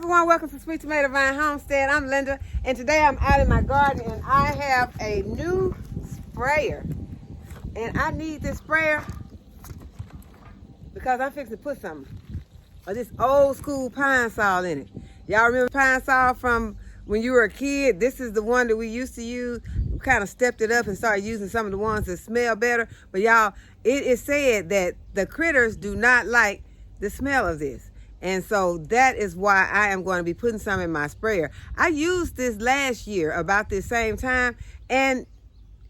everyone, welcome to Sweet Tomato Vine Homestead. I'm Linda, and today I'm out in my garden and I have a new sprayer. And I need this sprayer because I'm fixing to put some of this old school pine sol in it. Y'all remember pine sol from when you were a kid? This is the one that we used to use. We kind of stepped it up and started using some of the ones that smell better. But y'all, it is said that the critters do not like the smell of this. And so that is why I am going to be putting some in my sprayer. I used this last year about this same time, and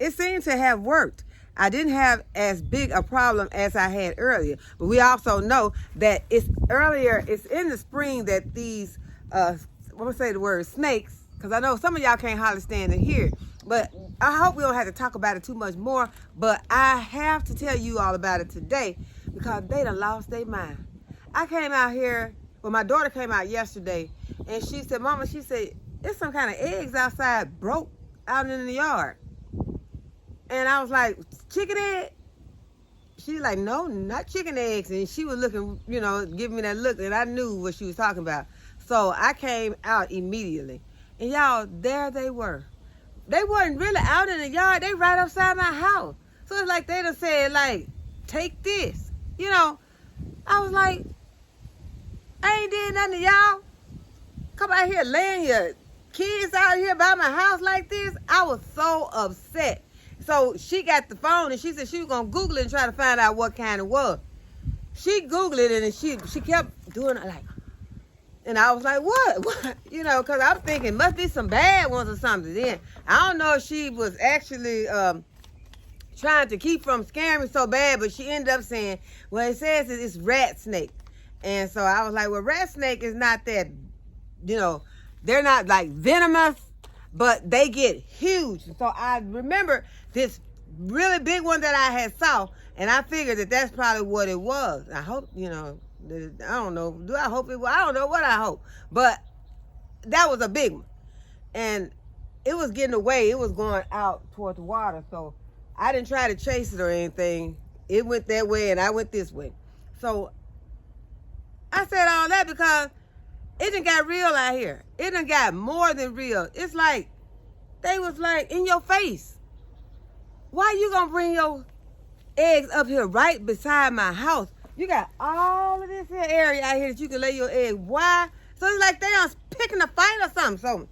it seemed to have worked. I didn't have as big a problem as I had earlier. But we also know that it's in the spring that these, I'm going to say the word snakes, because I know some of y'all can't hardly stand to hear it. But I hope we don't have to talk about it too much more. But I have to tell you all about it today because they done lost their mind. I came out here, well, my daughter came out yesterday, and she said, Mama, she said, there's some kind of eggs outside broke out in the yard. And I was like, chicken egg? She's like, no, not chicken eggs. And she was looking, giving me that look, and I knew what she was talking about. So I came out immediately. And y'all, there they were. They wasn't really out in the yard. They right outside my house. So it's like they done said, like, take this. I was like, I ain't did nothing to y'all. Come out here laying your kids out here by my house like this. I was so upset. So she got the phone and she said she was going to Google it and try to find out what kind it was. She Googled it and she kept doing it like, and I was like, what? Because I'm thinking must be some bad ones or something. Then I don't know if she was actually trying to keep from scaring me so bad, but she ended up saying, well, it says it's rat snake. And so I was like, well, rat snake is not that, they're not like venomous, but they get huge. So I remember this really big one that I had saw, and I figured that that's probably what it was. I hope, I don't know. Do I hope it was? I don't know what I hope. But that was a big one. And it was getting away. It was going out towards the water. So I didn't try to chase it or anything. It went that way and I went this way. So I said all that because it done got real out here. It done got more than real. It's like, they was like in your face. Why you gonna bring your eggs up here right beside my house? You got all of this here area out here that you can lay your egg. Why? So it's like they are picking a fight or something. So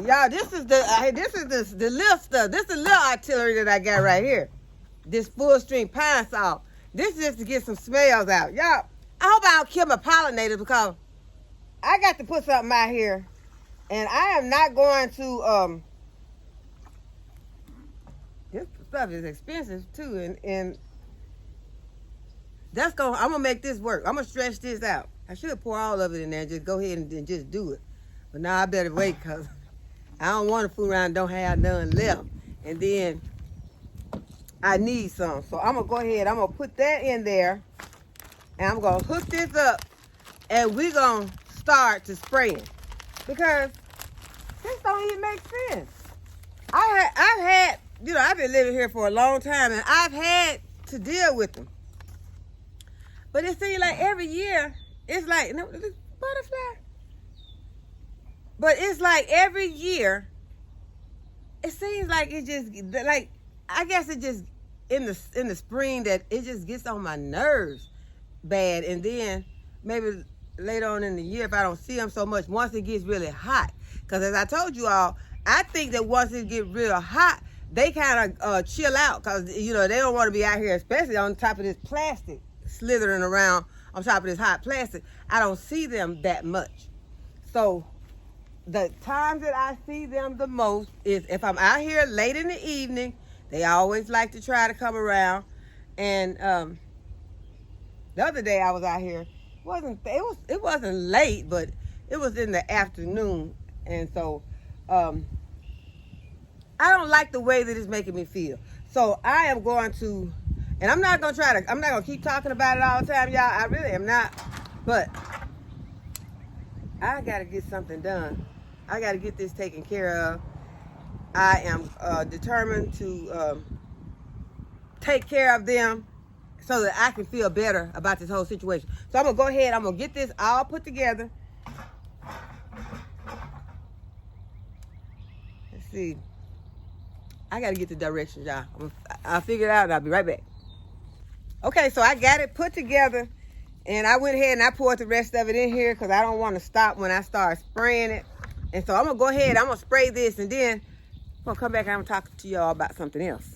y'all, this is the little stuff. This is the little artillery that I got right here. This full string pine sol. This is just to get some smells out. Y'all, I hope I don't kill my pollinators because I got to put something out here. And I am not going to, this stuff is expensive too. And I'm going to make this work. I'm going to stretch this out. I should pour all of it in there and just go ahead and just do it. But now I better wait because I don't want to fool around and don't have none left. And then I need some. So I'm going to go ahead. I'm going to put that in there. And I'm going to hook this up. And we're going to start to spraying. Because this don't even make sense. I've had, I've been living here for a long time. And I've had to deal with them. But it seems like every year, it's like, butterfly. But it's like every year, it seems like it just, like, I guess it just, in the spring that it just gets on my nerves bad. And then maybe later on in the year, if I don't see them so much, once it gets really hot. Because as I told you all, I think that once it gets real hot, they kind of chill out. Because, they don't want to be out here, especially on top of this plastic, slithering around on top of this hot plastic. I don't see them that much. So the times that I see them the most is if I'm out here late in the evening. They always like to try to come around. And the other day I was out here, it wasn't late, but it was in the afternoon. And so I don't like the way that it's making me feel. So I am going to, and I'm not going to keep talking about it all the time, y'all. I really am not. But I got to get something done. I got to get this taken care of. I am determined to take care of them so that I can feel better about this whole situation. So I'm gonna go ahead, I'm gonna get this all put together. Let's see. I gotta get the directions, y'all. I'll figure it out and I'll be right back. Okay, so I got it put together and I went ahead and I poured the rest of it in here because I don't want to stop when I start spraying it. And so I'm gonna go ahead, I'm gonna spray this and then I'm gonna come back and I'm gonna talk to y'all about something else.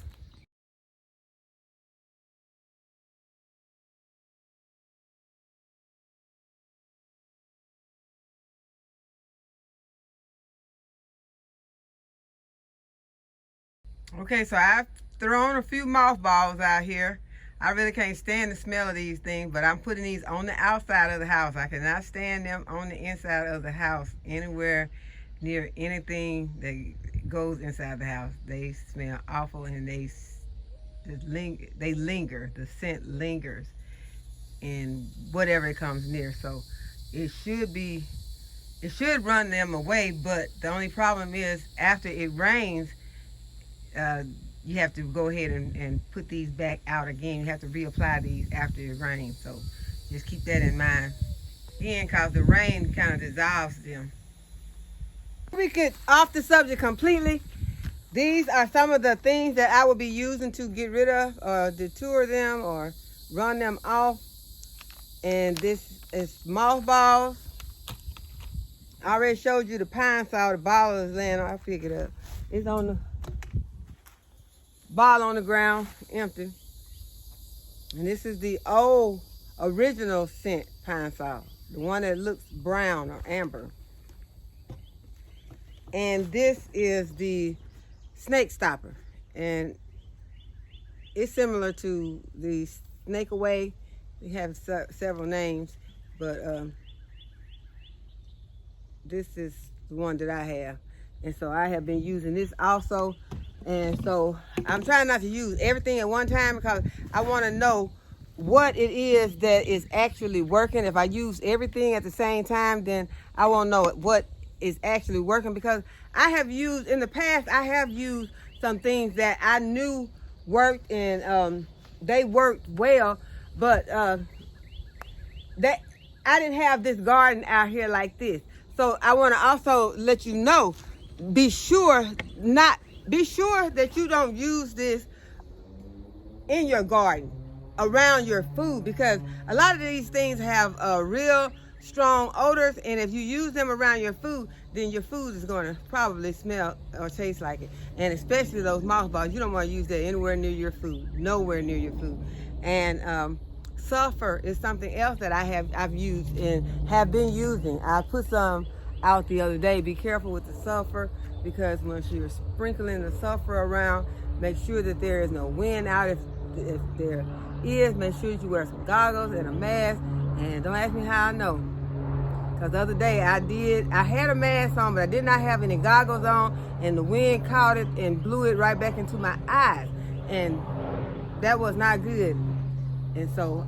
Okay, so I've thrown a few mothballs out here. I really can't stand the smell of these things, but I'm putting these on the outside of the house. I cannot stand them on the inside of the house, anywhere near anything that goes inside the house. They smell awful and they linger. The scent lingers in whatever it comes near. So it should run them away, but the only problem is after it rains, you have to go ahead and put these back out again. You have to reapply these after it rains. So just keep that in mind. Again, because the rain kind of dissolves them. We get off the subject completely. These are some of the things that I will be using to get rid of or deter them or run them off. And this is mothballs. I already showed you the pine saw, the ball is laying on. I figured it up. It's on the ball on the ground, empty. And this is the old original scent pine saw, the one that looks brown or amber. And this is the snake stopper, and it's similar to the snake away. They have several names, but this is the one that I have, and so I have been using this also. And so I'm trying not to use everything at one time because I want to know what it is that is actually working. If I use everything at the same time, then I won't know what is actually working, because I have used in the past, I have used some things that I knew worked and they worked well, but that I didn't have this garden out here like this. So I want to also let you know, be sure that you don't use this in your garden around your food, because a lot of these things have real strong odors, and if you use them around your food, then your food is going to probably smell or taste like it. And especially those mothballs, you don't want to use that anywhere near your food, nowhere near your food. And sulfur is something else that I've used and have been using. I put some out the other day. Be careful with the sulfur, because when you're sprinkling the sulfur around, make sure that there is no wind out. If there is, make sure that you wear some goggles and a mask. And don't ask me how I know, because the other day I had a mask on, but I did not have any goggles on, and the wind caught it and blew it right back into my eyes, and that was not good. And so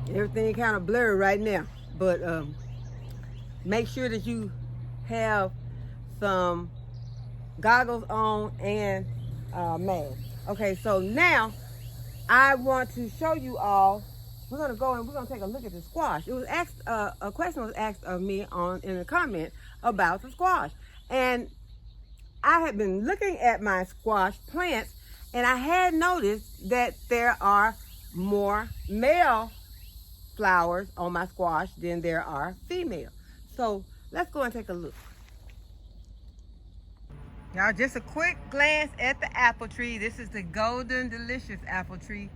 everything kind of blurry right now, but make sure that you have some goggles on and mask. Okay, so now I want to show you all. We're gonna go and we're gonna take a look at the squash. It was asked, a question was asked of me in the comment about the squash, and I had been looking at my squash plants, and I had noticed that there are more male flowers on my squash than there are female. So let's go and take a look. Y'all, just a quick glance at the apple tree. This is the Golden Delicious apple tree.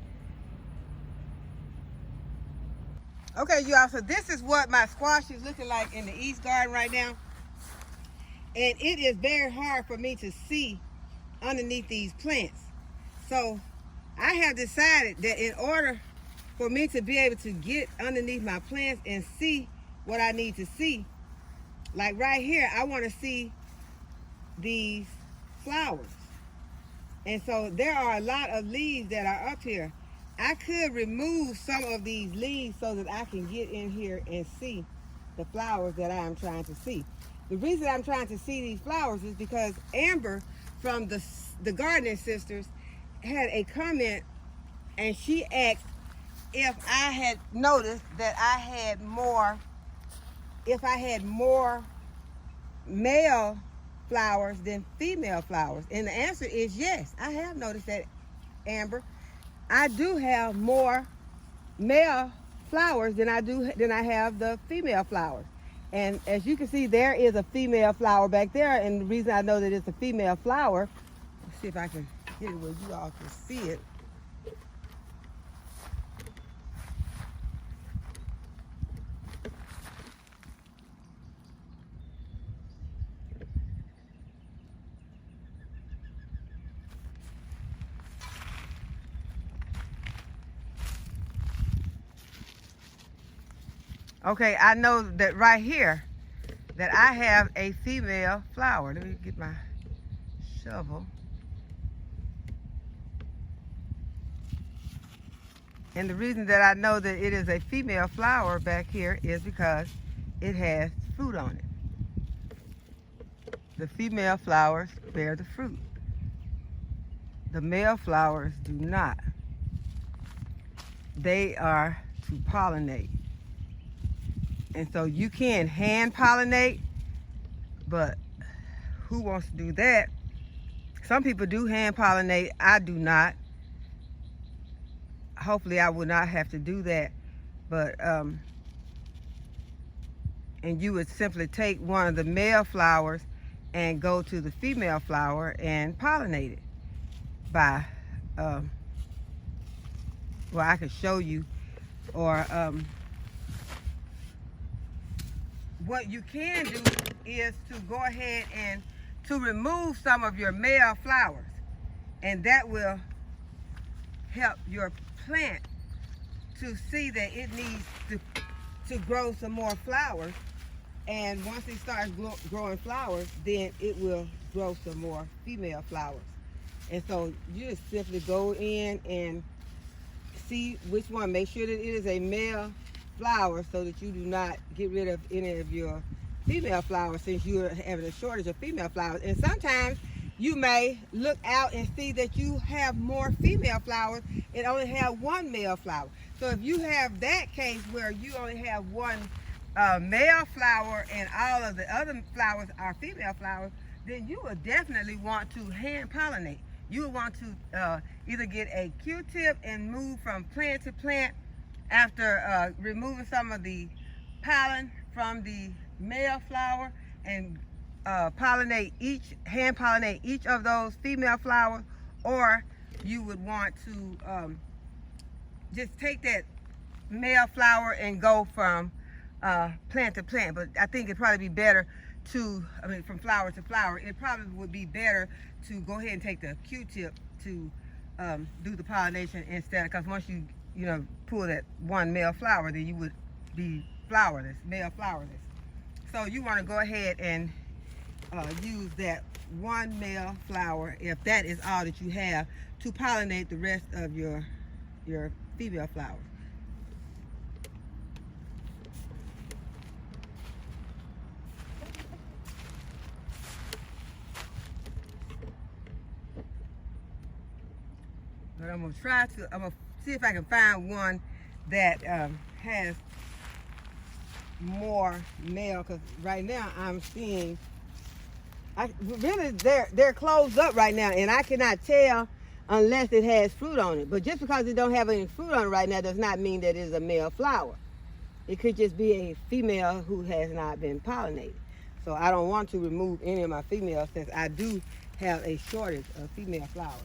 Okay, y'all, so this is what my squash is looking like in the east garden right now. And it is very hard for me to see underneath these plants. So I have decided that in order for me to be able to get underneath my plants and see what I need to see, like right here, I want to see these flowers. And so there are a lot of leaves that are up here. I could remove some of these leaves so that I can get in here and see the flowers that I am trying to see. The reason I'm trying to see these flowers is because Amber from the Gardening Sisters had a comment, and she asked if I had noticed that if I had more male flowers than female flowers. And the answer is yes. I have noticed that, Amber. I do have more male flowers than I have the female flowers. And as you can see, there is a female flower back there, and the reason I know that it's a female flower, let's see if I can get it where you all can see it. Okay, I know that right here that I have a female flower. Let me get my shovel. And the reason that I know that it is a female flower back here is because it has fruit on it. The female flowers bear the fruit. The male flowers do not. They are to pollinate. And so you can hand pollinate, but who wants to do that? Some people do hand pollinate. I do not. Hopefully I will not have to do that. But, and you would simply take one of the male flowers and go to the female flower and pollinate it by, well, I could show you, or, what you can do is to go ahead and to remove some of your male flowers, and that will help your plant to see that it needs to grow some more flowers. And once it starts growing flowers, then it will grow some more female flowers. And so you just simply go in and see which one. Make sure that it is a male flower so that you do not get rid of any of your female flowers, since you're having a shortage of female flowers. And sometimes you may look out and see that you have more female flowers and only have one male flower. So if you have that case where you only have one male flower and all of the other flowers are female flowers, then you will definitely want to hand pollinate. You will want to either get a Q-tip and move from plant to plant after removing some of the pollen from the male flower, and hand pollinate each of those female flowers. Or you would want to just take that male flower and go from plant to plant. But I think it'd probably be better to, from flower to flower, it probably would be better to go ahead and take the Q-tip to do the pollination instead, because once you pull that one male flower, then you would be flowerless, male flowerless. So you want to go ahead and use that one male flower, if that is all that you have, to pollinate the rest of your female flowers. But I'm gonna see if I can find one that has more male, because right now I'm seeing, they're closed up right now, and I cannot tell unless it has fruit on it. But just because it don't have any fruit on it right now does not mean that it's a male flower. It could just be a female who has not been pollinated. So I don't want to remove any of my females, since I do have a shortage of female flowers.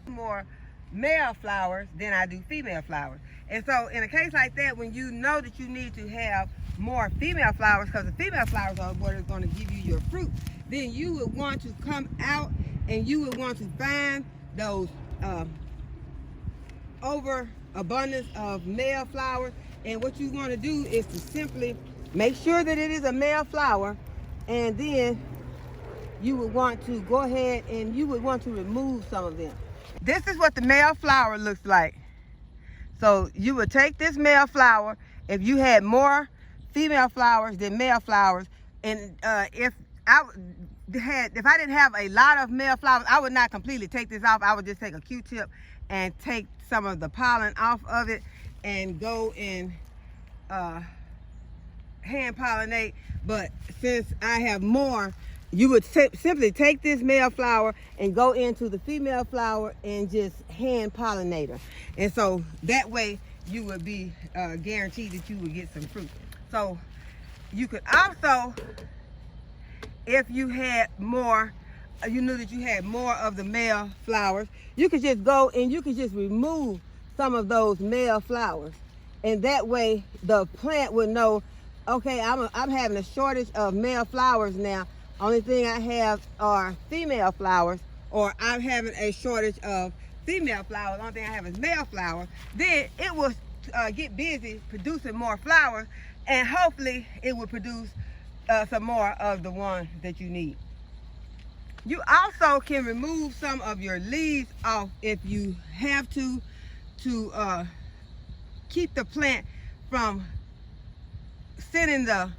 More male flowers than I do female flowers. And so in a case like that, when you know that you need to have more female flowers, because the female flowers are what is going to give you your fruit, then you would want to come out and you would want to find those overabundance of male flowers. And what you want to do is to simply make sure that it is a male flower, and then you would want to go ahead and you would want to remove some of them. This is what the male flower looks like. So you would take this male flower, if you had more female flowers than male flowers, and if I didn't have a lot of male flowers, I would not completely take this off. I would just take a Q-tip and take some of the pollen off of it and go and hand pollinate. But since I have more, you would simply take this male flower and go into the female flower and just hand pollinate her. And so that way you would be guaranteed that you would get some fruit. So you could also, if you had more, you knew that you had more of the male flowers, you could just go and you could just remove some of those male flowers. And that way the plant would know, okay, I'm having a shortage of male flowers now. Only thing I have are female flowers, or I'm having a shortage of female flowers. Only thing I have is male flowers. Then it will get busy producing more flowers, and hopefully it will produce some more of the one that you need. You also can remove some of your leaves off if you have to keep the plant from sending the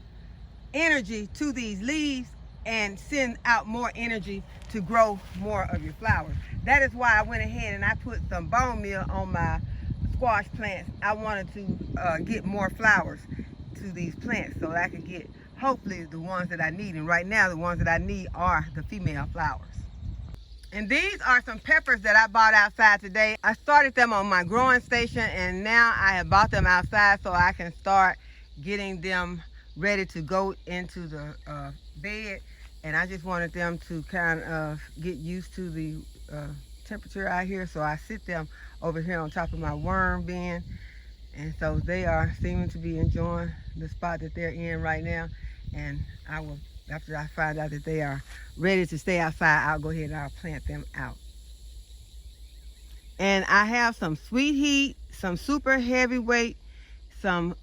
energy to these leaves and send out more energy to grow more of your flowers. That is why I went ahead and I put some bone meal on my squash plants. I wanted to get more flowers to these plants so that I could get hopefully the ones that I need. And right now the ones that I need are the female flowers. And these are some peppers that I bought outside today. I started them on my growing station, and now I have bought them outside so I can start getting them ready to go into the bed. And I just wanted them to kind of get used to the temperature out here, so I sit them over here on top of my worm bin. And so they are seeming to be enjoying the spot that they're in right now. And I will, after I find out that they are ready to stay outside, I'll go ahead and I'll plant them out. And I have some Sweet Heat, some Super Heavyweight, some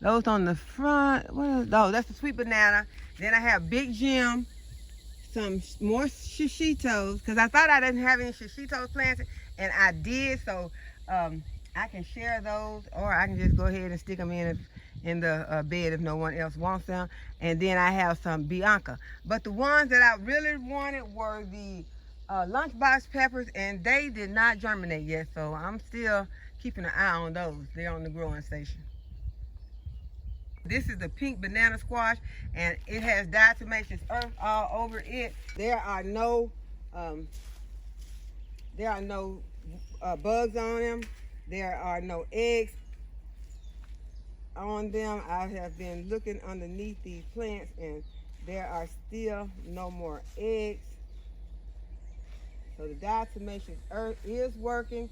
those on the front. Oh, that's the Sweet Banana. Then I have Big Jim, some more shishitos, because I thought I didn't have any shishitos planted, and I did. So I can share those, or I can just go ahead and stick them in the bed if no one else wants them. And then I have some Bianca. But the ones that I really wanted were the lunchbox peppers, and they did not germinate yet, so I'm still keeping an eye on those. They're on the growing station. This is the pink banana squash, and it has diatomaceous earth all over it. There are no bugs on them. There are no eggs on them. I have been looking underneath these plants, and there are still no more eggs. So the diatomaceous earth is working,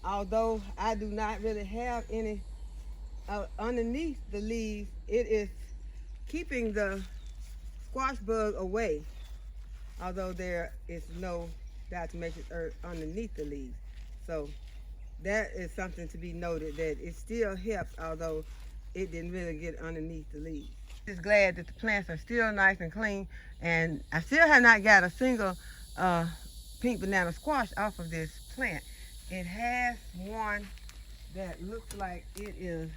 although I do not really have any underneath the leaves. It is keeping the squash bug away, although there is no diatomaceous earth underneath the leaves. So that is something to be noted, that it still helps, although it didn't really get underneath the leaves. Just glad that the plants are still nice and clean, and I still have not got a single pink banana squash off of this plant. It has one that looks like it is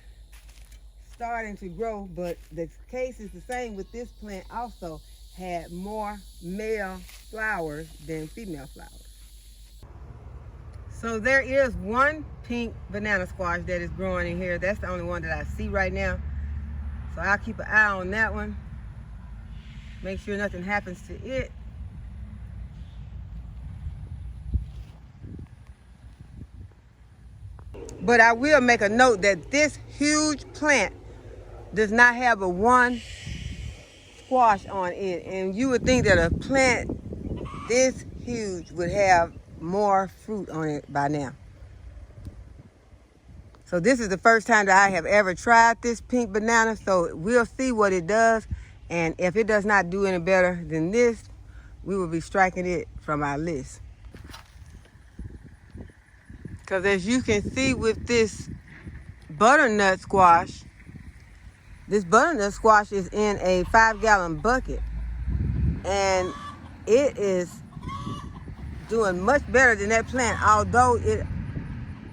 starting to grow, but the case is the same with this plant. Also had more male flowers than female flowers. So there is one pink banana squash that is growing in here. That's the only one that I see right now. So I'll keep an eye on that one. Make sure nothing happens to it. But I will make a note that this huge plant does not have a one squash on it. And you would think that a plant this huge would have more fruit on it by now. So this is the first time that I have ever tried this pink banana, so we'll see what it does. And if it does not do any better than this, we will be striking it from our list. Because as you can see with this butternut squash, this butternut squash is in a 5-gallon bucket, and it is doing much better than that plant, although it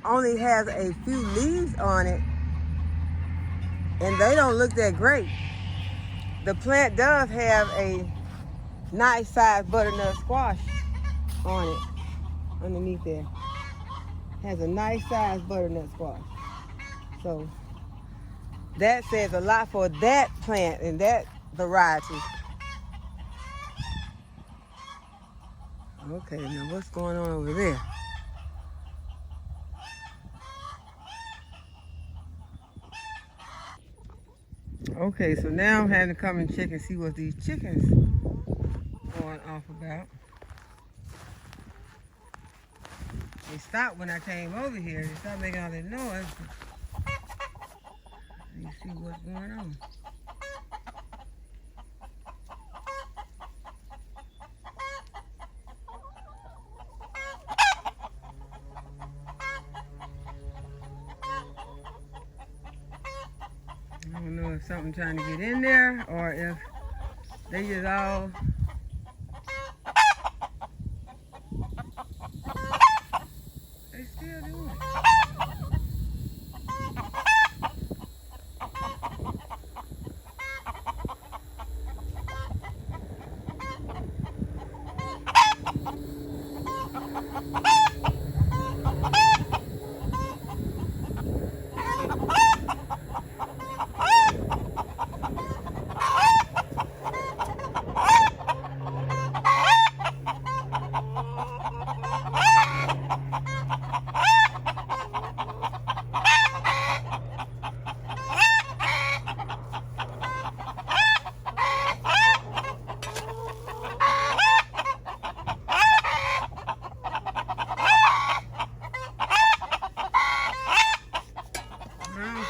only has a few leaves on it, and they don't look that great. The plant does have a nice size butternut squash on it underneath there. Has a nice size butternut squash. So that says a lot for that plant and that variety. Okay, now what's going on over there? Okay, so now I'm having to come and check and see what these chickens going off about. They stopped when I came over here. They stopped making all that noise. You see what's going on. I don't know if something trying to get in there or if they just all they still doing it.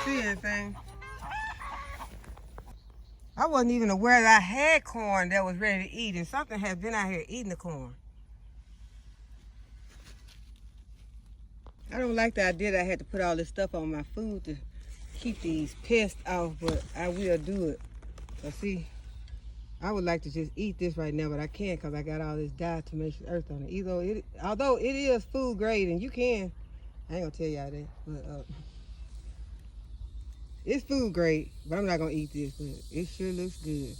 Anything. I wasn't even aware that I had corn that was ready to eat, and something has been out here eating the corn. I don't like the idea that I had to put all this stuff on my food to keep these pests off, but I will do it. So see, I would like to just eat this right now, but I can't because I got all this diatomaceous earth on it. Although it is food grade, and you can, I ain't gonna tell y'all that, but it's food grade, but I'm not gonna eat this, but it sure looks good.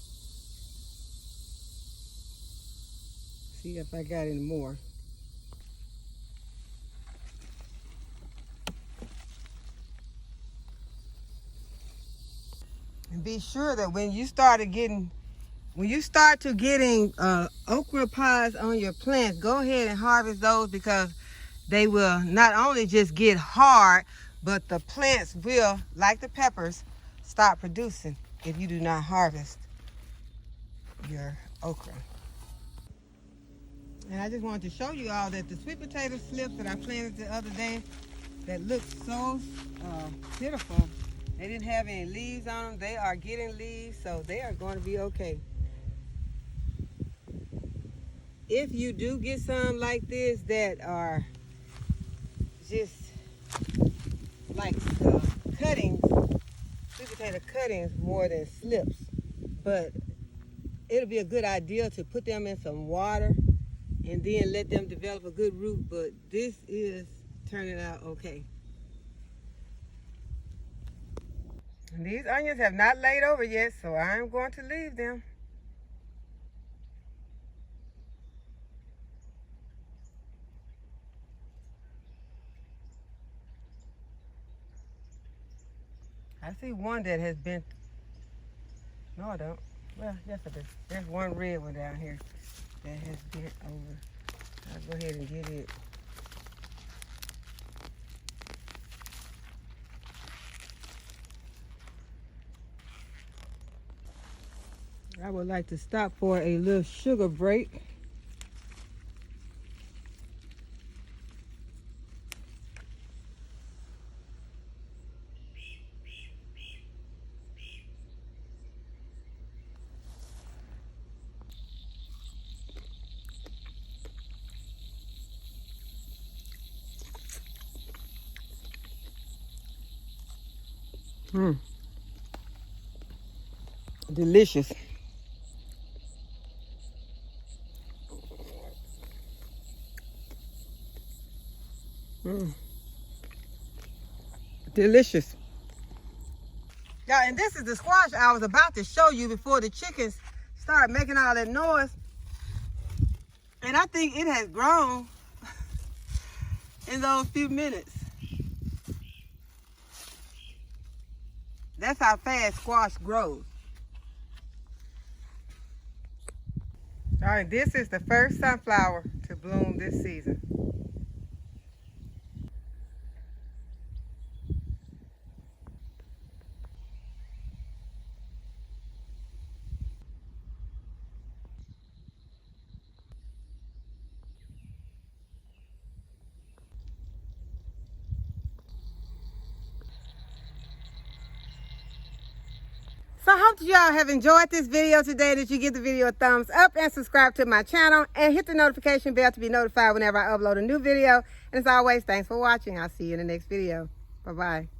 See if I got any more. And be sure that when you start to getting okra pods on your plants, go ahead and harvest those, because they will not only just get hard, but the plants will, like the peppers, stop producing if you do not harvest your okra. And I just wanted to show you all that the sweet potato slips that I planted the other day that looked so pitiful, they didn't have any leaves on them. They are getting leaves, so they are going to be okay. If you do get some like this that are just like cuttings, sweet potato cuttings more than slips, but it'll be a good idea to put them in some water and then let them develop a good root, but this is turning out okay. And these onions have not laid over yet, so I'm going to leave them. I see one that has been, no I don't. Well, yes I do. There's one red one down here that has bent over. I'll go ahead and get it. I would like to stop for a little sugar break. Delicious. Delicious. Yeah, and this is the squash I was about to show you before the chickens started making all that noise. And I think it has grown in those few minutes. That's how fast squash grows. All right, this is the first sunflower to bloom this season. So I hope y'all have enjoyed this video today, that you give the video a thumbs up and subscribe to my channel and hit the notification bell to be notified whenever I upload a new video. And as always, thanks for watching. I'll see you in the next video. Bye-bye.